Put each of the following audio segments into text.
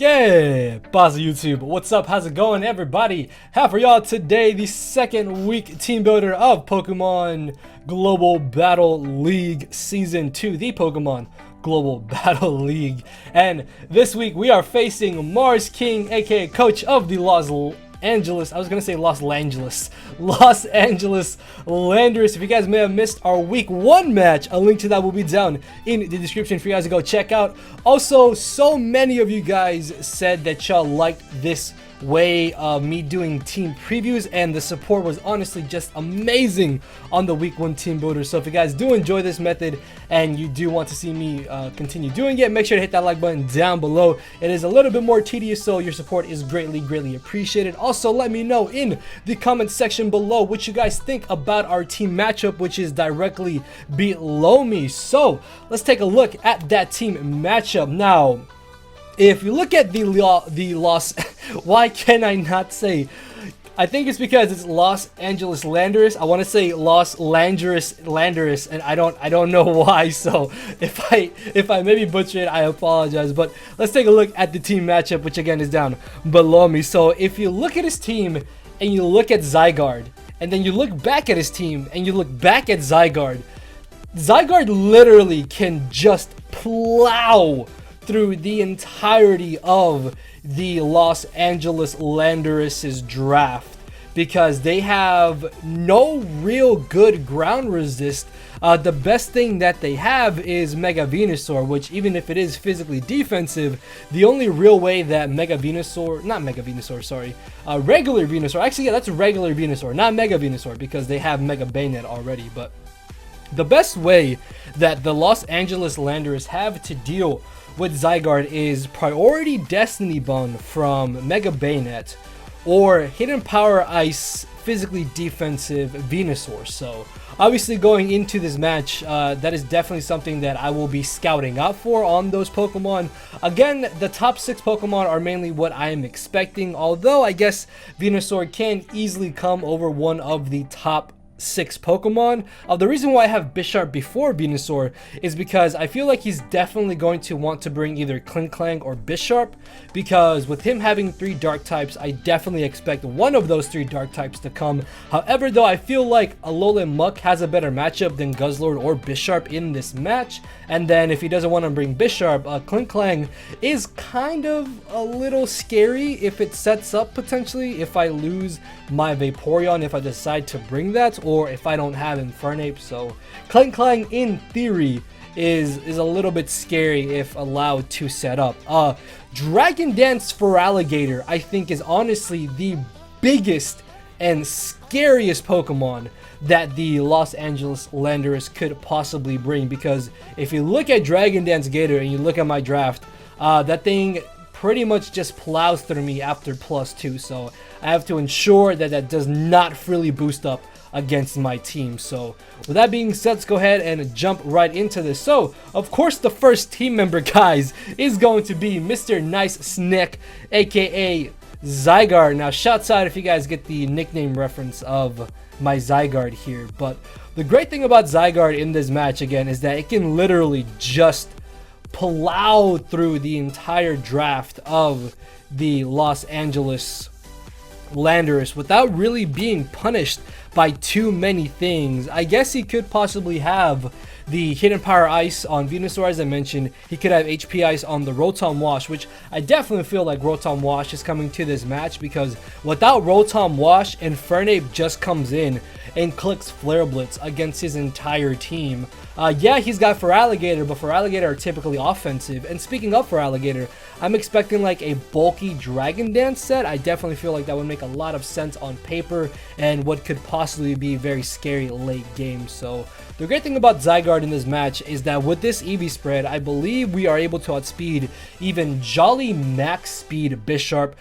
Okay, Boss of YouTube, what's up? How's it going, everybody? Have for y'all today the second week team builder of Pokemon Global Battle League Season 2, the Pokemon Global Battle League. And this week we are facing Marzking, aka coach of the Los Angeles Landorus. If you guys may have missed our week 1 match, a link to that will be down in the description for you guys to go check out. Also, so many of you guys said that y'all liked this way of me doing team previews, and the support was honestly just amazing on the week 1 team builder. So if you guys do enjoy this method and you do want to see me continue doing it, make sure to hit that like button down below. It is a little bit more tedious, so your support is greatly appreciated. Also, let me know in the comment section below what you guys think about our team matchup, which is directly below me. So let's take a look at that team matchup now. If you look at the Los, why can I not say? I think it's because it's Los Angeles Landorus. I want to say Los Landorus, and I don't know why. So if I maybe butcher it, I apologize. But let's take a look at the team matchup, which again is down below me. So if you look at his team and you look at Zygarde, and then you look back at his team and you look back at Zygarde literally can just plow through the entirety of the Los Angeles Landorus's draft, because they have no real good ground resist. The best thing that they have is Mega Venusaur, which even if it is physically defensive, the only real way that regular Venusaur, actually yeah, that's regular Venusaur, not Mega Venusaur, because they have Mega Bayonet already. But the best way that the Los Angeles Landorus have to deal with Zygarde is Priority Destiny Bond from Mega Bayonet or Hidden Power Ice physically defensive Venusaur. So obviously going into this match, that is definitely something that I will be scouting out for on those Pokemon. Again, the top 6 Pokemon are mainly what I am expecting, although I guess Venusaur can easily come over one of the top 6 Pokemon. The reason why I have Bisharp before Venusaur is because I feel like he's definitely going to want to bring either Klinklang or Bisharp, because with him having 3 dark types, I definitely expect one of those 3 dark types to come. However, though, I feel like Alolan Muck has a better matchup than Guzzlord or Bisharp in this match. And then if he doesn't want to bring Bisharp, Klinklang is kind of a little scary if it sets up potentially if I lose my Vaporeon, if I decide to bring that, or if I don't have Infernape. So Klinklang in theory is a little bit scary if allowed to set up. Dragon Dance for Alligator I think is honestly the biggest and scariest Pokemon that the Los Angeles Landorus could possibly bring, because if you look at Dragon Dance Gator and you look at my draft, that thing pretty much just plows through me after +2, so I have to ensure that that does not freely boost up against my team. So with that being said, let's go ahead and jump right into this. So of course the first team member, guys, is going to be Mr. Nice Snick, aka Zygarde. Now shouts out if you guys get the nickname reference of my Zygarde here. But the great thing about Zygarde in this match again is that it can literally just plow through the entire draft of the Los Angeles Landorus without really being punished by too many things. I guess he could possibly have the Hidden Power Ice on Venusaur, as I mentioned. He could have HP Ice on the Rotom Wash, which I definitely feel like Rotom Wash is coming to this match, because without Rotom Wash, Infernape just comes in and clicks Flare Blitz against his entire team. Yeah, he's got Feraligatr, but Feraligatr are typically offensive. And speaking of Feraligatr, I'm expecting like a bulky Dragon Dance set. I definitely feel like that would make a lot of sense on paper and what could possibly be very scary late game. So the great thing about Zygarde in this match is that with this EV spread, I believe we are able to outspeed even Jolly Max Speed Bisharp.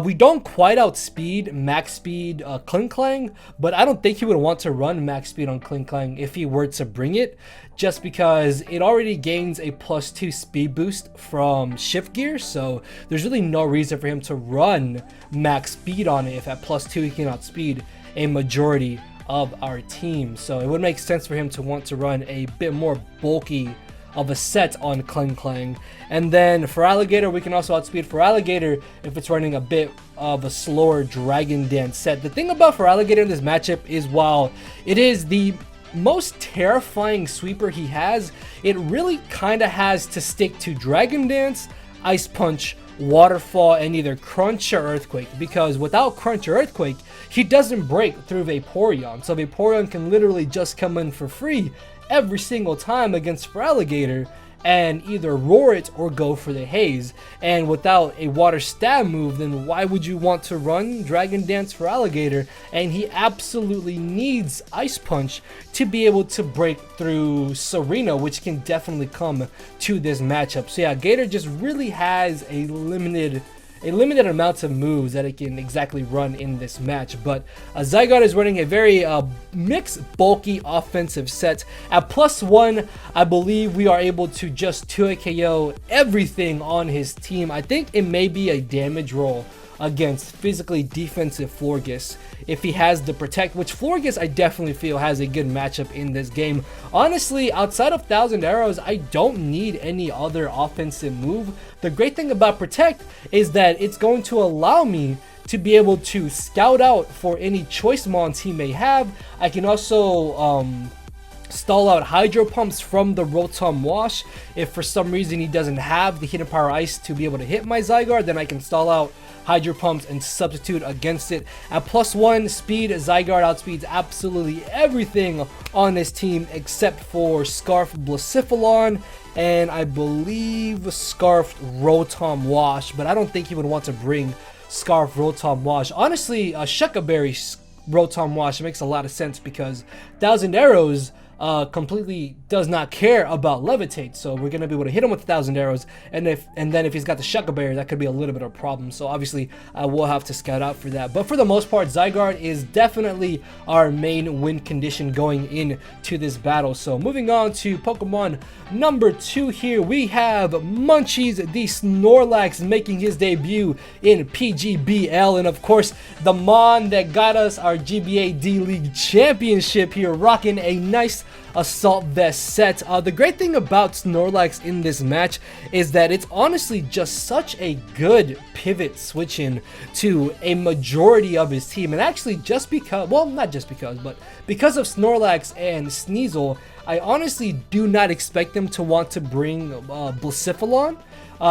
We don't quite outspeed Max Speed Klinklang, but I don't think he would want to run Max Speed on Klinklang if he were to bring it, just because it already gains a +2 speed boost from Shift Gear, so there's really no reason for him to run max speed on it if at +2 he can outspeed a majority of our team. So it would make sense for him to want to run a bit more bulky of a set on Kling. And then for Alligator, we can also outspeed for Alligator if it's running a bit of a slower Dragon Dance set. The thing about for Alligator in this matchup is while it is the most terrifying sweeper he has, it really kind of has to stick to Dragon Dance, Ice Punch, Waterfall, and either Crunch or Earthquake, because without Crunch or Earthquake, he doesn't break through Vaporeon. So Vaporeon can literally just come in for free every single time against for Alligator and either roar it or go for the haze. And without a water stab move, then why would you want to run Dragon Dance for Alligator? And he absolutely needs Ice Punch to be able to break through Serena, which can definitely come to this matchup. So yeah, Gator just really has a limited amount of moves that it can exactly run in this match. But Zygarde is running a very mixed, bulky offensive set. At +1, I believe we are able to just 2 KO everything on his team. I think it may be a damage roll against physically defensive Florges if he has the protect, which Florges I definitely feel has a good matchup in this game. Honestly, outside of 1000 Arrows, I don't need any other offensive move. The great thing about protect is that it's going to allow me to be able to scout out for any choice mons he may have. I can also stall out Hydro Pumps from the Rotom Wash. If for some reason he doesn't have the Hidden Power Ice to be able to hit my Zygarde, then I can stall out Hydro Pumps and substitute against it. At +1 speed, Zygarde outspeeds absolutely everything on his team except for Scarf Blacephalon and I believe Scarfed Rotom Wash, but I don't think he would want to bring Scarf Rotom Wash. Honestly, Shuckleberry Rotom Wash makes a lot of sense because 1000 Arrows completely does not care about Levitate, so we're gonna be able to hit him with 1000 Arrows, and then if he's got the Shuckleberry, that could be a little bit of a problem. So obviously I will have to scout out for that, but for the most part, Zygarde is definitely our main win condition going into this battle. So moving on to Pokemon number 2 here, we have Munchies, the Snorlax, making his debut in PGBL, and of course the Mon that got us our GBA D-League championship here, rocking a nice Assault Vest set. The great thing about Snorlax in this match is that it's honestly just such a good pivot switching to a majority of his team, and actually just because, well, not just because, but because of Snorlax and Sneezo, I honestly do not expect them to want to bring Blacephalon.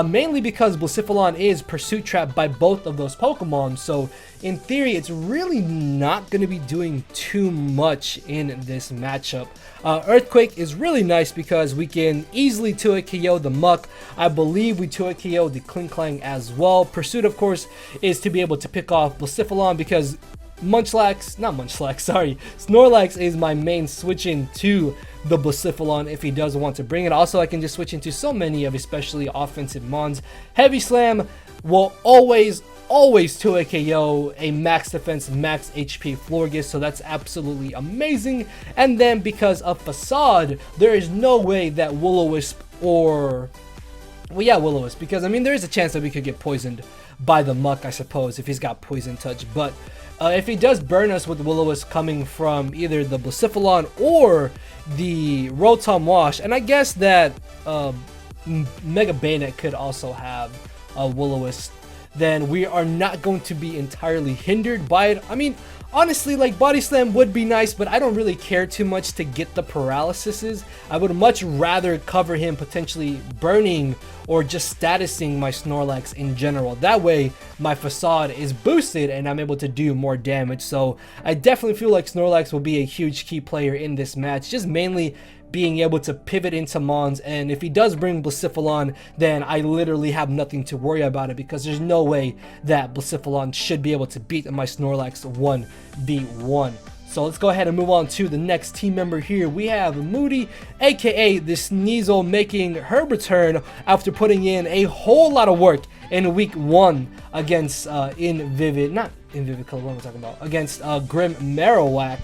Mainly because Blacephalon is Pursuit Trap by both of those Pokemon, so in theory it's really not going to be doing too much in this matchup. Earthquake is really nice because we can easily 2-hit KO the Muck. I believe we 2-hit KO the Kling as well. Pursuit, of course, is to be able to pick off Blacephalon because Snorlax is my main switch in to the Blacephalon if he does want to bring it. Also, I can just switch into so many of especially offensive mons. Heavy Slam will always 2-hit KO a max defense, max HP Florges, so that's absolutely amazing. And then because of Facade, there is no way that Will-O-Wisp or... well, yeah, Will-O-Wisp, because I mean there is a chance that we could get poisoned by the Muck, I suppose, if he's got Poison Touch, but if he does burn us with Will-O-Wisp coming from either the Blacephalon or the Rotom Wash, and I guess that Mega Bayonet could also have a Will-O-Wisp, then we are not going to be entirely hindered by it. I mean, honestly, like, Body Slam would be nice, but I don't really care too much to get the paralyses. I would much rather cover him potentially burning or just statusing my Snorlax in general. That way, my Facade is boosted and I'm able to do more damage. So I definitely feel like Snorlax will be a huge key player in this match, just mainly being able to pivot into Mons, and if he does bring Blacephalon, then I literally have nothing to worry about it because there's no way that Blacephalon should be able to beat my Snorlax 1v1. So let's go ahead and move on to the next team member here. We have Moody, aka the Sneezo, making her return after putting in a whole lot of work in week 1 against against Grim Marowak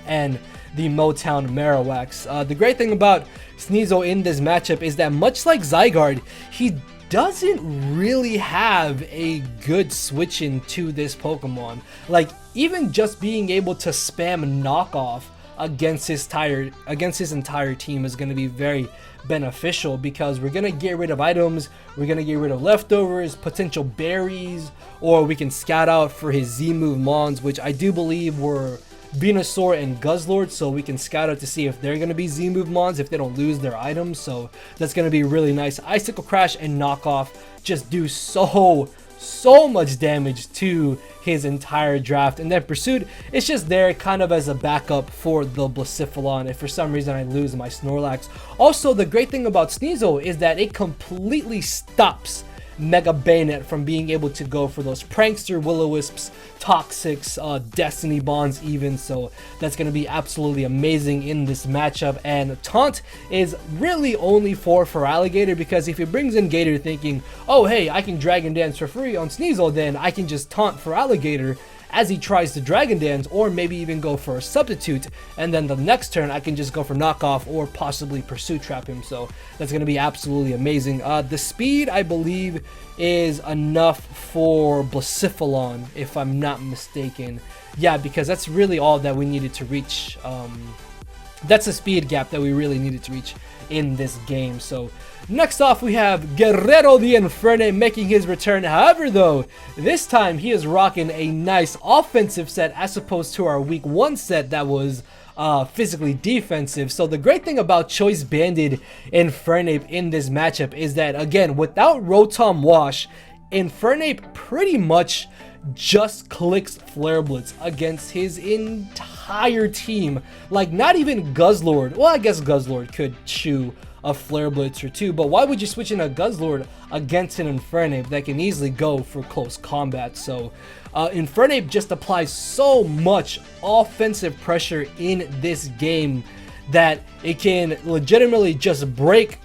and the Motown Marowaks. The great thing about Sneezo in this matchup is that much like Zygarde, he doesn't really have a good switch in to this Pokemon. Like, even just being able to spam knockoff against his entire team is going to be very beneficial, because we're going to get rid of items, we're going to get rid of leftovers, potential berries, or we can scout out for his Z-move Mons, which I do believe were Venusaur and Guzzlord, so we can scout out to see if they're going to be Z-move Mons if they don't lose their items, so that's going to be really nice. Icicle Crash and Knockoff just do so much damage to his entire draft, and then Pursuit, it's just there kind of as a backup for the Blacephalon if for some reason I lose my Snorlax. Also, the great thing about Sneezo is that it completely stops Mega Bayonet from being able to go for those Prankster, Will-O-Wisps, Toxics, Destiny Bonds even, so that's going to be absolutely amazing in this matchup. And Taunt is really only for Alligator, because if he brings in Gator thinking, oh hey, I can Dragon Dance for free on Sneasel, then I can just taunt for Alligator as he tries to Dragon Dance, or maybe even go for a Substitute, and then the next turn I can just go for Knockoff or possibly Pursuit Trap him, so that's going to be absolutely amazing. The speed, I believe, is enough for Blacephalon, if I'm not mistaken. Yeah, because that's really all that we needed to reach. That's a speed gap that we really needed to reach in this game. So next off, we have Guerrero the Infernape making his return. However, though, this time he is rocking a nice offensive set as opposed to our week 1 set that was physically defensive. So the great thing about Choice Banded Infernape in this matchup is that, again, without Rotom Wash, Infernape pretty much just clicks Flare Blitz against his entire team. Like, not even Guzzlord. Well, I guess Guzzlord could chew a Flare Blitz or two, but why would you switch in a Guzzlord against an Infernape that can easily go for close combat? So Infernape just applies so much offensive pressure in this game that it can legitimately just break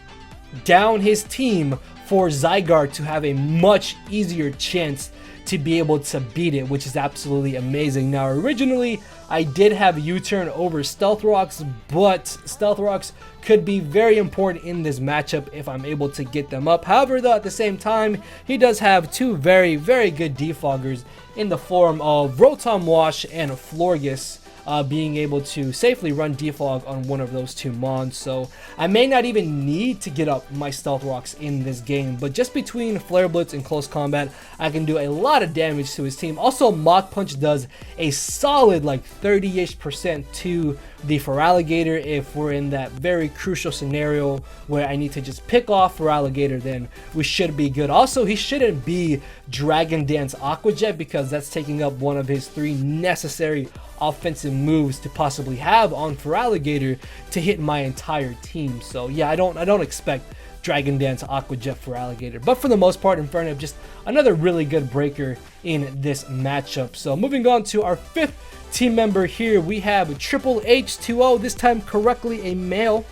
down his team for Zygarde to have a much easier chance to be able to beat it, which is absolutely amazing. Now, originally I did have U-turn over Stealth Rocks, but Stealth Rocks could be very important in this matchup if I'm able to get them up. However, though, at the same time, he does have two very good defoggers in the form of Rotom Wash and Florges, being able to safely run defog on one of those two mons. So I may not even need to get up my Stealth Rocks in this game, but just between Flare Blitz and close combat, I can do a lot of damage to his team. Also, Mach Punch does a solid like 30-ish% to the Feraligatr. If we're in that very crucial scenario where I need to just pick off Feraligatr, then we should be good. Also, he shouldn't be Dragon Dance Aqua Jet, because that's taking up one of his 3 necessary offensive moves to possibly have on Feraligatr to hit my entire team. So yeah, I don't expect Dragon Dance Aqua Jet Feraligatr, but for the most part, Infernape just another really good breaker in this matchup. So moving on to our 5th team member here, we have Triple H2O, this time correctly a male,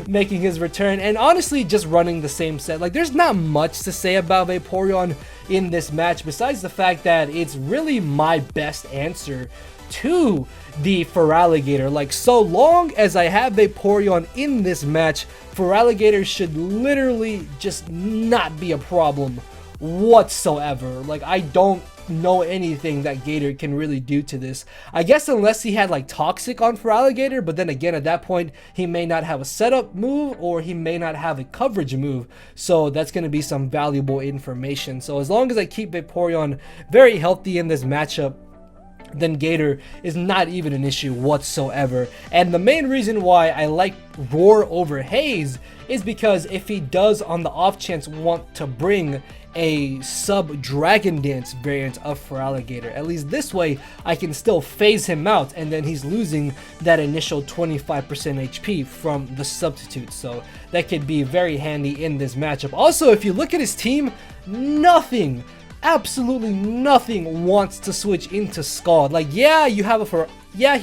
making his return, and honestly just running the same set. Like, there's not much to say about Vaporeon in this match besides the fact that it's really my best answer to the Feraligatr. Like, so long as I have Vaporeon in this match, Feraligatr should literally just not be a problem whatsoever. Like, I don't know anything that Gator can really do to this. I guess unless he had like Toxic on Feraligatr, but then again, at that point, he may not have a setup move or he may not have a coverage move. So that's going to be some valuable information. So as long as I keep Vaporeon very healthy in this matchup, then Gator is not even an issue whatsoever. And the main reason why I like Roar over Haze is because if he does on the off chance want to bring a sub Dragon Dance variant of Feraligatr, at least this way I can still phase him out, and then he's losing that initial 25% HP from the substitute. So that could be very handy in this matchup. Also, if you look at his team, nothing, absolutely nothing wants to switch into Scald. Like, yeah, he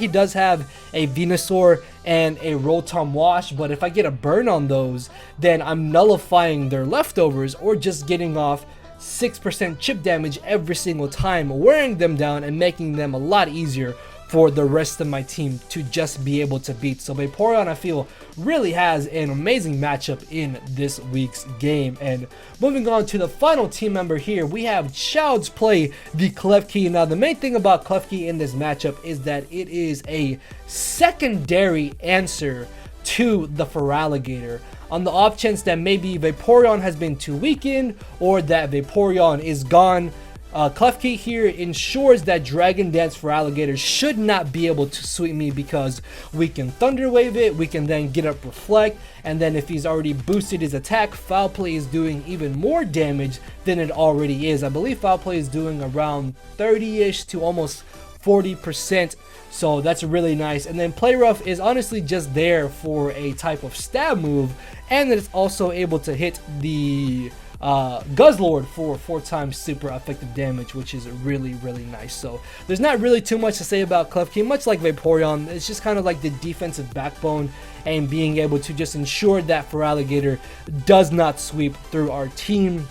does have a Venusaur and a Rotom Wash, but if I get a burn on those, then I'm nullifying their leftovers or just getting off 6% chip damage every single time, wearing them down and making them a lot easier for the rest of my team to just be able to beat. So Vaporeon, I feel, really has an amazing matchup in this week's game. And moving on to the final team member here, we have Childs play the Klefki. Now the main thing about Klefki in this matchup is that it is a secondary answer to the Feraligatr. On the off chance that maybe Vaporeon has been too weakened or that Vaporeon is gone, Klefki here ensures that Dragon Dance Feraligatr should not be able to sweep me, because we can Thunder Wave it, we can then get up Reflect, and then if he's already boosted his attack, Foul Play is doing even more damage than it already is. I believe Foul Play is doing around 30-ish to almost 40%. So that's really nice. And then Play Rough is honestly just there for a type of stab move, and it's also able to hit the Guzzlord for 4 times super effective damage, which is really, really nice. So there's not really too much to say about Klefki. Much like Vaporeon, it's just kind of like the defensive backbone and being able to just ensure that Feraligatr does not sweep through our team.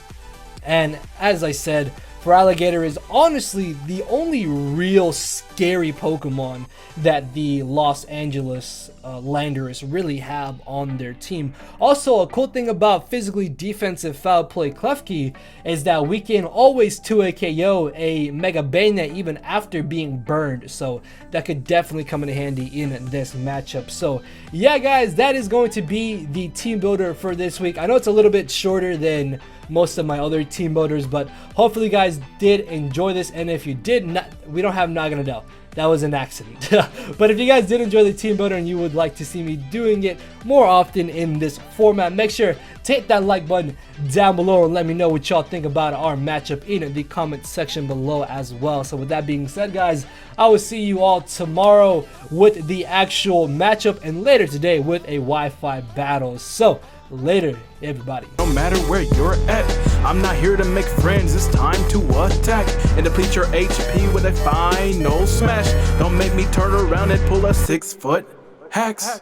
And as I said, Feraligatr is honestly the only real scary Pokemon that the Los Angeles Landorus really have on their team. Also, a cool thing about physically defensive Foul Play Klefki is that we can always 2A KO a Mega Bayonet even after being burned, so that could definitely come in handy in this matchup. So yeah guys, that is going to be the team builder for this week. I know it's a little bit shorter than most of my other team builders, but hopefully you guys did enjoy this, and if you did not, we don't have Naganadel. That was an accident. But if you guys did enjoy the team builder and you would like to see me doing it more often in this format, make sure to hit that like button down below and let me know what y'all think about our matchup in the comment section below as well. So with that being said guys, I will see you all tomorrow with the actual matchup, and later today with a Wi-Fi battle. So later everybody. No matter where you're at, I'm not here to make friends, it's time to attack and deplete your HP with a final smash. Don't make me turn around and pull a 6-foot hacks.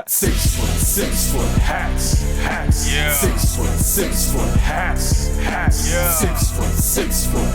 6 foot hacks, hacks. Yeah. 6 foot hacks, hacks. Yeah. 6 foot